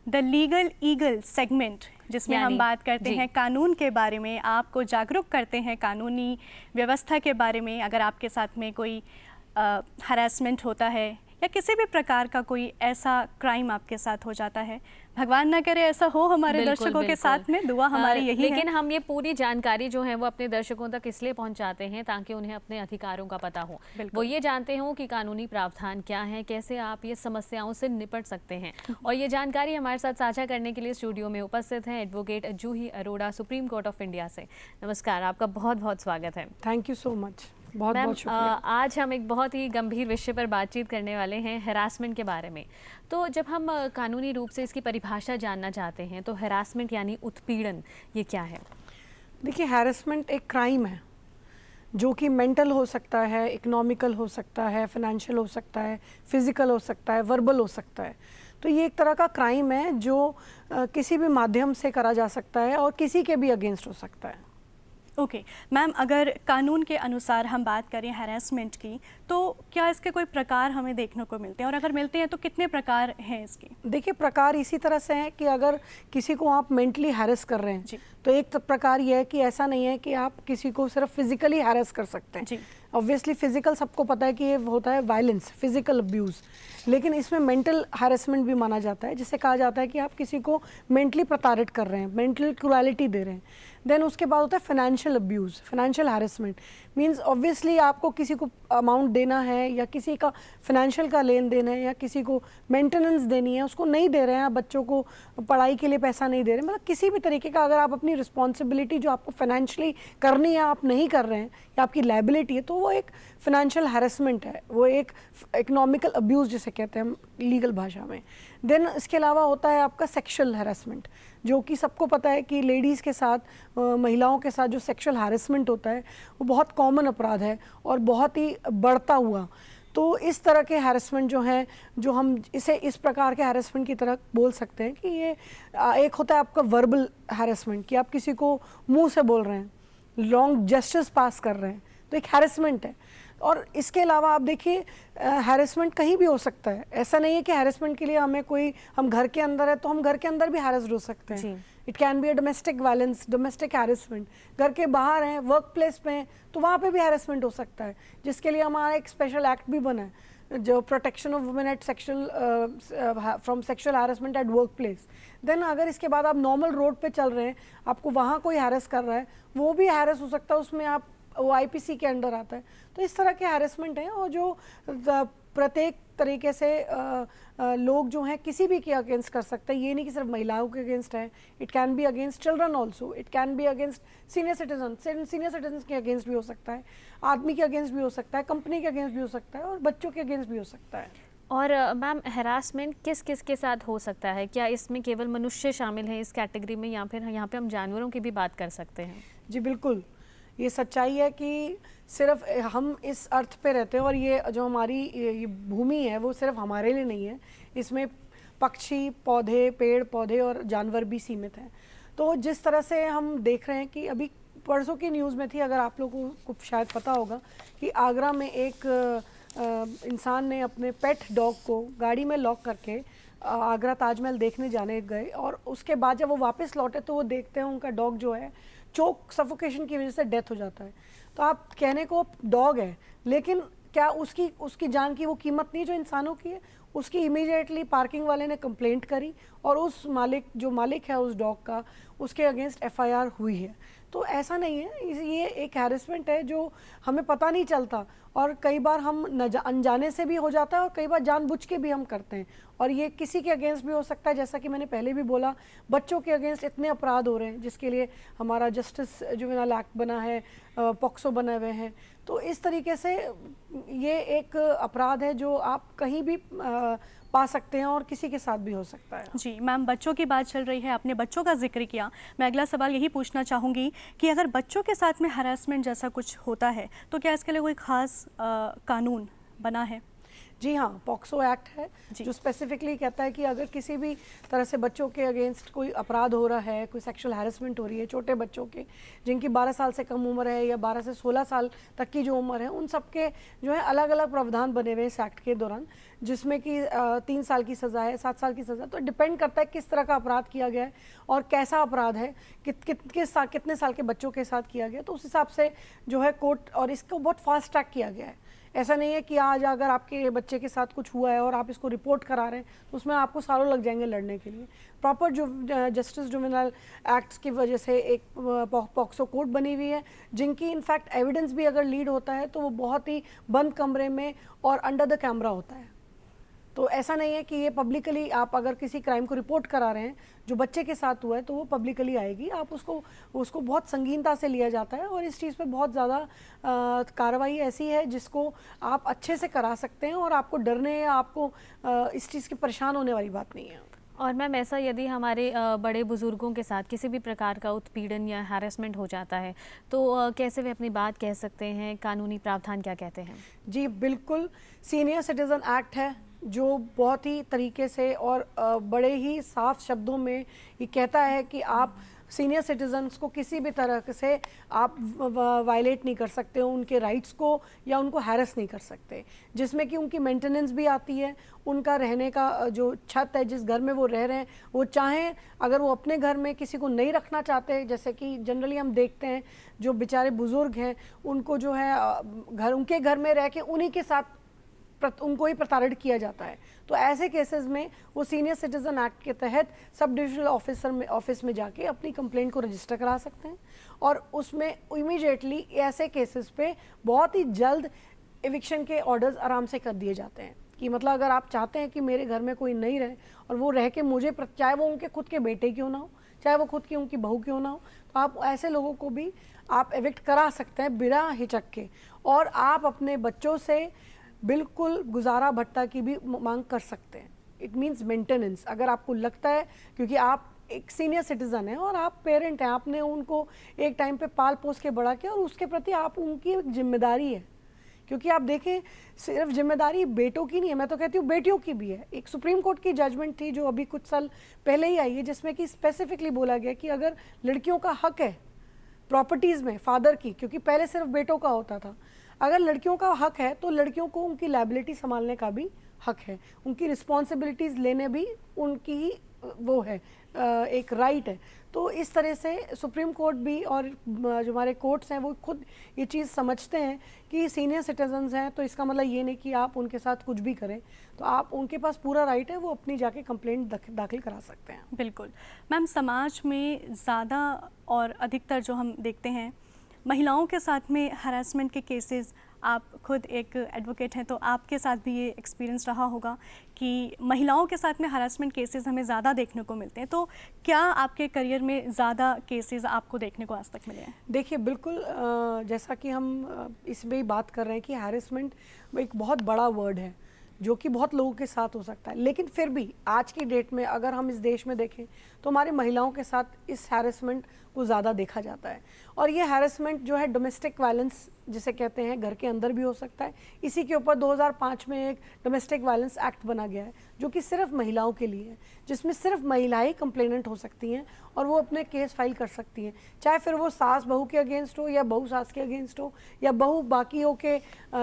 The legal eagle segment, जिसमें हम बात करते हैं कानून के बारे में, आपको जागरूक करते हैं कानूनी व्यवस्था के बारे में। अगर आपके साथ में कोई हरासमेंट होता है या किसी भी प्रकार का कोई ऐसा क्राइम आपके साथ हो जाता है, भगवान ना करे ऐसा हो हमारे दर्शकों के साथ में, दुआ हमारी यही है। लेकिन हम ये पूरी जानकारी जो है वो अपने दर्शकों तक इसलिए पहुंचाते हैं ताकि उन्हें अपने अधिकारों का पता हो, वो ये जानते हो कि कानूनी प्रावधान क्या है, कैसे आप ये समस्याओं से निपट सकते हैं। और ये जानकारी हमारे साथ साझा करने के लिए स्टूडियो में उपस्थित हैं advocate Juhi Arora, supreme court of India से। नमस्कार, आपका बहुत बहुत स्वागत है। थैंक यू सो मच, बहुत बहुत शुक्रिया। आज हम एक बहुत ही गंभीर विषय पर बातचीत करने वाले हैं, हैरासमेंट के बारे में। तो जब हम कानूनी रूप से इसकी परिभाषा जानना चाहते हैं तो हैरासमेंट यानी उत्पीड़न, ये क्या है? देखिए, हैरेसमेंट एक क्राइम है जो कि मेंटल हो सकता है, इकोनॉमिकल हो सकता है, फाइनेंशियल हो सकता है, फिजिकल हो सकता है, वर्बल हो सकता है। तो ये एक तरह का क्राइम है जो किसी भी माध्यम से करा जा सकता है और किसी के भी अगेंस्ट हो सकता है। ओके मैम, अगर कानून के अनुसार हम बात करें हैरेसमेंट की, तो क्या इसके कोई प्रकार हमें देखने को मिलते हैं, और अगर मिलते हैं तो कितने प्रकार हैं इसके? देखिए, प्रकार इसी तरह से हैं कि अगर किसी को आप मेंटली हैरेस कर रहे हैं तो एक प्रकार ये है कि ऐसा नहीं है कि आप किसी को सिर्फ फिजिकली हैरेस कर सकते हैं। ऑब्वियसली फिजिकल सबको पता है कि ये होता है वायलेंस, फिजिकल अब्यूज़, लेकिन इसमें मेंटल हैरेसमेंट भी माना जाता है, जिसे कहा जाता है कि आप किसी को मेंटली प्रताड़ित कर रहे हैं, मेंटल क्रुएलिटी दे रहे हैं। देन उसके बाद होता है financial abuse, financial harassment means obviously आपको किसी को अमाउंट देना है या किसी का फाइनेंशियल का लेन देन है या किसी को मेंटेनेंस देनी है, उसको नहीं दे रहे हैं, आप बच्चों को पढ़ाई के लिए पैसा नहीं दे रहे हैं, मतलब किसी भी तरीके का अगर आप अपनी रिस्पॉन्सिबिलिटी जो आपको फाइनेंशियली करनी है आप नहीं कर रहे हैं या आपकी लायबिलिटी है, तो वो एक फाइनेंशियल हैरेसमेंट है, वो एक इकोनॉमिकल अब्यूज़ जिसे कहते हैं हम लीगल भाषा में। देन इसके अलावा होता है आपका सेक्शुअल हैरेसमेंट, जो कि सबको पता है कि लेडीज़ के साथ, महिलाओं के साथ जो सेक्शुअल हैरेसमेंट होता है वो बहुत कॉमन अपराध है और बहुत ही बढ़ता हुआ। तो इस तरह के हैरेसमेंट जो हैं, जो हम इसे इस प्रकार के हैरेसमेंट की तरह बोल सकते हैं कि ये एक होता है आपका वर्बल हैरेसमेंट, कि आप किसी को मुंह से बोल रहे हैं, लॉन्ग जेस्चर्स पास कर रहे हैं, तो एक हैरेसमेंट है। और इसके अलावा आप देखिए, हैरेसमेंट कहीं भी हो सकता है, ऐसा नहीं है कि हैरेसमेंट के लिए हमें कोई, हम घर के अंदर है तो हम घर के अंदर भी हैरेस्ड हो सकते हैं। It can be a domestic violence, domestic harassment. घर के बाहर हैं, वर्क प्लेस पे हैं, तो वहाँ पे भी हैरेसमेंट हो सकता है, जिसके लिए हमारा एक स्पेशल एक्ट भी बना है, जो protection of women at sexual from sexual harassment at workplace. Then अगर इसके बाद आप नॉर्मल रोड पे चल रहे हैं, आपको वहाँ कोई हैरेस कर रहा है, वो भी हैरेस हो सकता है, उसमें आप वो आईपीसी के अंडर आता है। तो इस तरह के हैरेसमेंट हैं, और जो प्रत्येक तरीके से लोग जो हैं किसी भी के अगेंस्ट कर सकते हैं। ये नहीं कि सिर्फ महिलाओं के अगेंस्ट है, it can be against children also, it can be against senior citizen, senior citizen के अगेंस्ट भी हो सकता है, आदमी के अगेंस्ट भी हो सकता है, कंपनी के अगेंस्ट भी हो सकता है, और बच्चों के अगेंस्ट भी हो सकता है। और मैम, हैरासमेंट किस किस के साथ हो सकता है? क्या इसमें केवल मनुष्य शामिल है इस कैटेगरी में, या फिर यहाँ पे हम जानवरों की भी बात कर सकते हैं? जी बिल्कुल, ये सच्चाई है कि सिर्फ हम इस अर्थ पे रहते हैं, और ये जो हमारी ये भूमि है वो सिर्फ हमारे लिए नहीं है, इसमें पक्षी, पौधे, पेड़ पौधे और जानवर भी सीमित हैं। तो जिस तरह से हम देख रहे हैं कि अभी परसों की न्यूज़ में थी, अगर आप लोगों को शायद पता होगा, कि आगरा में एक इंसान ने अपने पेट डॉग को गाड़ी में लॉक करके आगरा ताजमहल देखने जाने गए, और उसके बाद जब वो वापस लौटे तो वो देखते हैं उनका डॉग जो है चोक सफोकेशन की वजह से डेथ हो जाता है। तो आप कहने को डॉग है, लेकिन क्या उसकी जान की वो कीमत नहीं जो इंसानों की है? उसकी इमीडिएटली पार्किंग वाले ने कंप्लेंट करी, और उस जो मालिक है उस डॉग का, उसके अगेंस्ट एफआईआर हुई है। तो ऐसा नहीं है, ये एक हैरेसमेंट है जो हमें पता नहीं चलता, और कई बार हम अनजाने से भी हो जाता है, और कई बार जानबूझ के भी हम करते हैं, और ये किसी के अगेंस्ट भी हो सकता है। जैसा कि मैंने पहले भी बोला, बच्चों के अगेंस्ट इतने अपराध हो रहे हैं जिसके लिए हमारा जस्टिस जुवेनाइल एक्ट बना है, पॉक्सो बने हुए हैं। तो इस तरीके से ये एक अपराध है जो आप कहीं भी पा सकते हैं, और किसी के साथ भी हो सकता है। जी मैम, बच्चों की बात चल रही है, आपने बच्चों का जिक्र किया, मैं अगला सवाल यही पूछना चाहूँगी कि अगर बच्चों के साथ में हरासमेंट जैसा कुछ होता है तो क्या इसके लिए कोई ख़ास कानून बना है? जी हाँ, पॉक्सो एक्ट है जो स्पेसिफिकली कहता है कि अगर किसी भी तरह से बच्चों के अगेंस्ट कोई अपराध हो रहा है, कोई सेक्सुअल हैरेसमेंट हो रही है, छोटे बच्चों के जिनकी 12 साल से कम उम्र है या 12 से 16 साल तक की जो उम्र है, उन सब के जो है अलग अलग प्रावधान बने हुए इस एक्ट के दौरान, जिसमें कि 3 साल की सज़ा है, 7 साल की सज़ा। तो डिपेंड करता है किस तरह का अपराध किया गया है और कैसा अपराध है, कितने साल के बच्चों के साथ किया गया, तो उस हिसाब से जो है कोर्ट, और इसको बहुत फास्ट ट्रैक किया गया है। ऐसा नहीं है कि आज अगर आपके बच्चे के साथ कुछ हुआ है और आप इसको रिपोर्ट करा रहे हैं तो उसमें आपको सालों लग जाएंगे लड़ने के लिए। प्रॉपर जो जस्टिस जुवेनाइल एक्ट्स की वजह से एक पॉक्सो कोर्ट बनी हुई है, जिनकी इनफैक्ट एविडेंस भी अगर लीड होता है तो वो बहुत ही बंद कमरे में और अंडर द कैमरा होता है। तो ऐसा नहीं है कि ये पब्लिकली, आप अगर किसी क्राइम को रिपोर्ट करा रहे हैं जो बच्चे के साथ हुआ है तो वो पब्लिकली आएगी, आप उसको बहुत संगीनता से लिया जाता है और इस चीज़ पे बहुत ज़्यादा कार्रवाई ऐसी है जिसको आप अच्छे से करा सकते हैं और आपको डरने या आपको इस चीज़ की परेशान होने वाली बात नहीं है। और मैम, ऐसा यदि हमारे बड़े बुजुर्गों के साथ किसी भी प्रकार का उत्पीड़न या हैरेसमेंट हो जाता है तो कैसे वे अपनी बात कह सकते हैं, कानूनी प्रावधान क्या कहते हैं? जी बिल्कुल, सीनियर सिटीज़न एक्ट है जो बहुत ही तरीके से और बड़े ही साफ शब्दों में ये कहता है कि आप सीनियर सिटीजन्स को किसी भी तरह से आप वायलेट नहीं कर सकते हो, उनके राइट्स को या उनको हैरेस नहीं कर सकते, जिसमें कि उनकी मेंटेनेंस भी आती है, उनका रहने का जो छत है, जिस घर में वो रह रहे हैं, वो चाहें अगर वो अपने घर में किसी को नहीं रखना चाहते, जैसे कि जनरली हम देखते हैं जो बेचारे बुजुर्ग हैं उनको जो है उनके घर में रह के उन्हीं के साथ उनको ही प्रताड़ित किया जाता है। तो ऐसे केसेस में वो सीनियर सिटीजन एक्ट के तहत सब डिविजनल ऑफिस में जाके अपनी कंप्लेंट को रजिस्टर करा सकते हैं और उसमें इमीडिएटली ऐसे केसेस पे बहुत ही जल्द एविक्शन के ऑर्डर्स आराम से कर दिए जाते हैं। कि मतलब अगर आप चाहते हैं कि मेरे घर में कोई नहीं रहे और वो रह के मुझे, चाहे वो उनके खुद के बेटे क्यों ना हो, चाहे वो खुद की उनकी बहू क्यों ना हो, तो आप ऐसे लोगों को भी आप एविक्ट करा सकते हैं बिना हिचक के। और आप अपने बच्चों से बिल्कुल गुजारा भत्ता की भी मांग कर सकते हैं। It means maintenance. अगर आपको लगता है, क्योंकि आप एक सीनियर सिटीज़न हैं और आप पेरेंट हैं, आपने उनको एक टाइम पे पाल पोस के बड़ा किया और उसके प्रति आप उनकी एक जिम्मेदारी है। क्योंकि आप देखें, सिर्फ जिम्मेदारी बेटों की नहीं है, मैं तो कहती हूँ बेटियों की भी है। एक सुप्रीम कोर्ट की जजमेंट थी जो अभी कुछ साल पहले ही आई है, जिसमें कि स्पेसिफिकली बोला गया कि अगर लड़कियों का हक है प्रॉपर्टीज़ में फादर की, क्योंकि पहले सिर्फ बेटों का होता था, अगर लड़कियों का हक है तो लड़कियों को उनकी लायबिलिटी संभालने का भी हक है, उनकी रिस्पॉन्सिबिलिटीज़ लेने भी उनकी ही वो है, एक राइट है। तो इस तरह से सुप्रीम कोर्ट भी और जो हमारे कोर्ट्स हैं वो खुद ये चीज़ समझते हैं कि सीनियर सिटीजन्स हैं, तो इसका मतलब ये नहीं कि आप उनके साथ कुछ भी करें, तो आप उनके पास पूरा राइट है, वो अपनी जाके कंप्लेंट दाखिल करा सकते हैं। बिल्कुल मैम, समाज में ज़्यादा और अधिकतर जो हम देखते हैं महिलाओं के साथ में हरासमेंट के केसेस, आप खुद एक एडवोकेट हैं तो आपके साथ भी ये एक्सपीरियंस रहा होगा कि महिलाओं के साथ में हरासमेंट केसेस हमें ज़्यादा देखने को मिलते हैं, तो क्या आपके करियर में ज़्यादा केसेस आपको देखने को आज तक मिले हैं? देखिए बिल्कुल, जैसा कि हम इसमें ही बात कर रहे हैं कि हैरेसमेंट एक बहुत बड़ा वर्ड है जो कि बहुत लोगों के साथ हो सकता है, लेकिन फिर भी आज की डेट में अगर हम इस देश में देखें तो हमारी महिलाओं के साथ इस हैरेसमेंट को ज़्यादा देखा जाता है। और ये हैरेसमेंट जो है डोमेस्टिक वायलेंस जिसे कहते हैं, घर के अंदर भी हो सकता है। इसी के ऊपर 2005 में एक डोमेस्टिक वायलेंस एक्ट बना गया है जो कि सिर्फ महिलाओं के लिए है, जिसमें सिर्फ महिलाएं कंप्लेनेंट हो सकती हैं और वो अपने केस फाइल कर सकती हैं, चाहे फिर वो सास बहू के अगेंस्ट हो या बहू सास के अगेंस्ट हो या बहू बाकियों के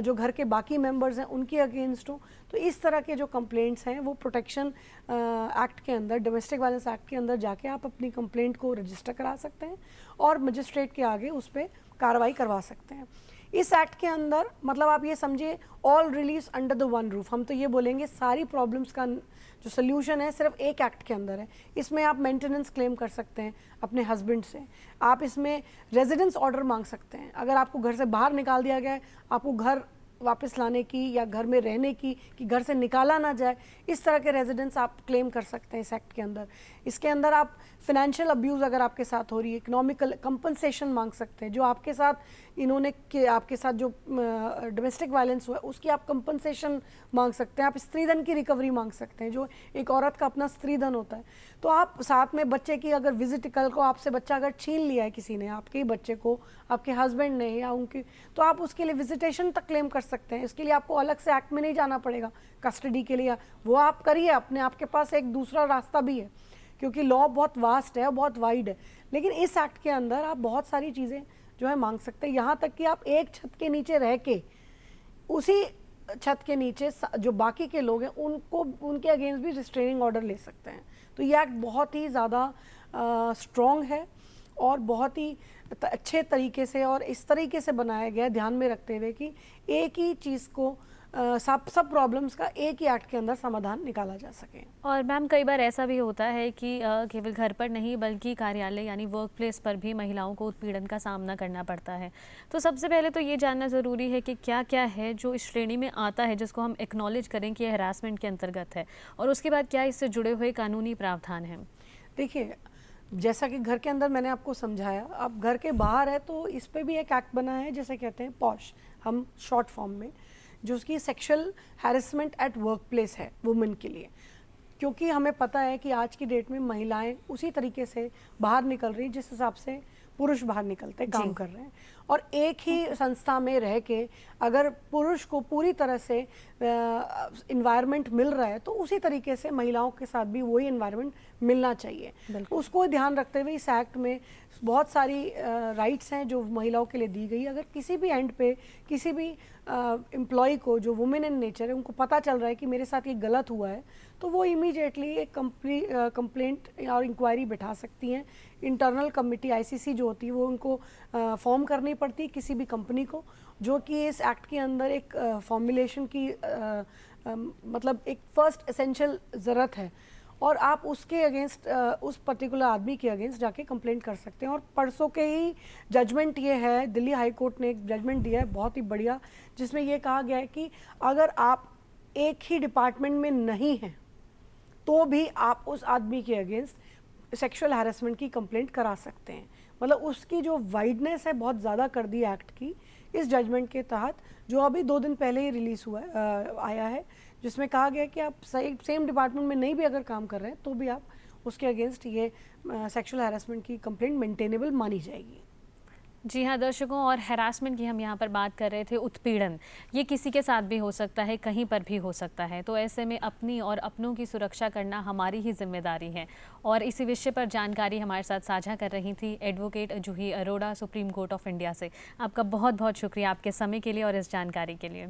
जो घर के बाकी मेंबर्स हैं उनके अगेंस्ट हो। तो इस तरह के जो कंप्लेंट्स हैं वो प्रोटेक्शन एक्ट के अंदर, डोमेस्टिक वायलेंस एक्ट के अंदर जाके आप अपनी कंप्लेंट को रजिस्टर करा सकते हैं और मजिस्ट्रेट के आगे उस पर कार्रवाई करवा सकते हैं। इस एक्ट के अंदर मतलब आप ये समझिए all release under the one roof. हम तो ये बोलेंगे सारी प्रॉब्लम्स का जो सोल्यूशन है सिर्फ एक एक्ट के अंदर है। इसमें आप मेंटेनेंस क्लेम कर सकते हैं अपने हस्बैंड से, आप इसमें रेजिडेंस ऑर्डर मांग सकते हैं, अगर आपको घर से बाहर निकाल दिया गया है आपको घर वापस लाने की या घर में रहने की, कि घर से निकाला ना जाए, इस तरह के रेजिडेंस आप क्लेम कर सकते हैं इस एक्ट के अंदर। इसके अंदर आप फिनेंशियल अब्यूज़ अगर आपके साथ हो रही है, इकोनॉमिकल कंपनसेशन मांग सकते हैं, जो आपके साथ इन्होंने आपके साथ जो डोमेस्टिक वायलेंस हुआ है उसकी आप कंपनसेशन मांग सकते हैं। आप स्त्रीधन की रिकवरी मांग सकते हैं, जो एक औरत का अपना स्त्रीधन होता है। तो आप साथ में बच्चे की अगर विजिट, कल को आपसे बच्चा अगर छीन लिया है किसी ने, आपके ही बच्चे को, आपके हस्बैंड ने या उनके, तो आप उसके लिए विजिटेशन तक क्लेम कर सकते हैं। इसके लिए आपको अलग से एक्ट में नहीं जाना पड़ेगा कस्टडी के लिए, वो आप करिए अपने, आपके पास एक दूसरा रास्ता भी है क्योंकि लॉ बहुत वास्ट है, बहुत वाइड है। लेकिन इस एक्ट के अंदर आप बहुत सारी चीज़ें जो है मांग सकते हैं, यहाँ तक कि आप एक छत के नीचे रह के उसी छत के नीचे जो बाकी के लोग हैं उनको, उनके अगेंस्ट भी रिस्ट्रेनिंग ऑर्डर ले सकते हैं। तो ये एक्ट बहुत ही ज़्यादा स्ट्रॉन्ग है और बहुत ही अच्छे तरीके से और इस तरीके से बनाया गया है, ध्यान में रखते हुए कि एक ही चीज़ को सब प्रॉब्लम्स का एक ही एक्ट के अंदर समाधान निकाला जा सके। और मैम कई बार ऐसा भी होता है कि केवल घर पर नहीं बल्कि कार्यालय यानी वर्क प्लेस पर भी महिलाओं को उत्पीड़न का सामना करना पड़ता है। तो सबसे पहले तो ये जानना ज़रूरी है कि क्या क्या है जो इस श्रेणी में आता है जिसको हम एक्नॉलेज करें कि यह हरासमेंट के अंतर्गत है, और उसके बाद क्या इससे जुड़े हुए कानूनी प्रावधान हैं। देखिए, जैसा कि घर के अंदर मैंने आपको समझाया, अब घर के बाहर है तो इस पर भी एक एक्ट बना है, जैसे कहते हैं पॉश हम शॉर्ट फॉर्म में, जो उसकी sexual harassment at work place है वुमेन के लिए। क्योंकि हमें पता है कि आज की डेट में महिलाएं उसी तरीके से बाहर निकल रही जिस हिसाब से पुरुष बाहर निकलते काम कर रहे हैं, और एक ही संस्था में रह के अगर पुरुष को पूरी तरह से इन्वायरमेंट मिल रहा है तो उसी तरीके से महिलाओं के साथ भी वही इन्वायरमेंट मिलना चाहिए। उसको ध्यान रखते हुए इस एक्ट में बहुत सारी राइट्स हैं जो महिलाओं के लिए दी गई। अगर किसी भी एंड पे किसी भी एम्प्लॉय को जो वुमेन इन नेचर है उनको पता चल रहा है कि मेरे साथ ये गलत हुआ है, तो वो इमीडिएटली एक कंप्लेंट और इंक्वायरी बैठा सकती हैं। इंटरनल कमिटी आईसीसी जो होती है वो उनको फॉर्म करनी पड़ती है किसी भी कंपनी को, जो कि इस एक्ट के अंदर एक फॉर्मुलेशन की मतलब एक फर्स्ट एसेंशियल ज़रूरत है, और आप उसके अगेंस्ट उस पर्टिकुलर आदमी के अगेंस्ट जाके कंप्लेंट कर सकते हैं। और परसों के ही जजमेंट ये है, दिल्ली हाई कोर्ट ने एक जजमेंट दिया है बहुत ही बढ़िया, जिसमें ये कहा गया है कि अगर आप एक ही डिपार्टमेंट में नहीं हैं तो भी आप उस आदमी के अगेंस्ट सेक्सुअल हैरेसमेंट की कंप्लेंट करा सकते हैं। मतलब उसकी जो वाइडनेस है बहुत ज़्यादा कर दी एक्ट की इस जजमेंट के तहत, जो अभी 2 दिन पहले ही रिलीज़ हुआ है, आया है, जिसमें कहा गया कि आप सेम डिपार्टमेंट में नहीं भी अगर काम कर रहे हैं तो भी आप उसके अगेंस्ट ये सेक्सुअल हैरेसमेंट की कंप्लेंट मेंटेनेबल मानी जाएगी। जी हाँ दर्शकों, और हैरासमेंट की हम यहाँ पर बात कर रहे थे, उत्पीड़न ये किसी के साथ भी हो सकता है, कहीं पर भी हो सकता है। तो ऐसे में अपनी और अपनों की सुरक्षा करना हमारी ही जिम्मेदारी है। और इसी विषय पर जानकारी हमारे साथ साझा कर रही थी advocate Juhi Arora, supreme court of India से। आपका बहुत बहुत शुक्रिया आपके समय के लिए और इस जानकारी के लिए।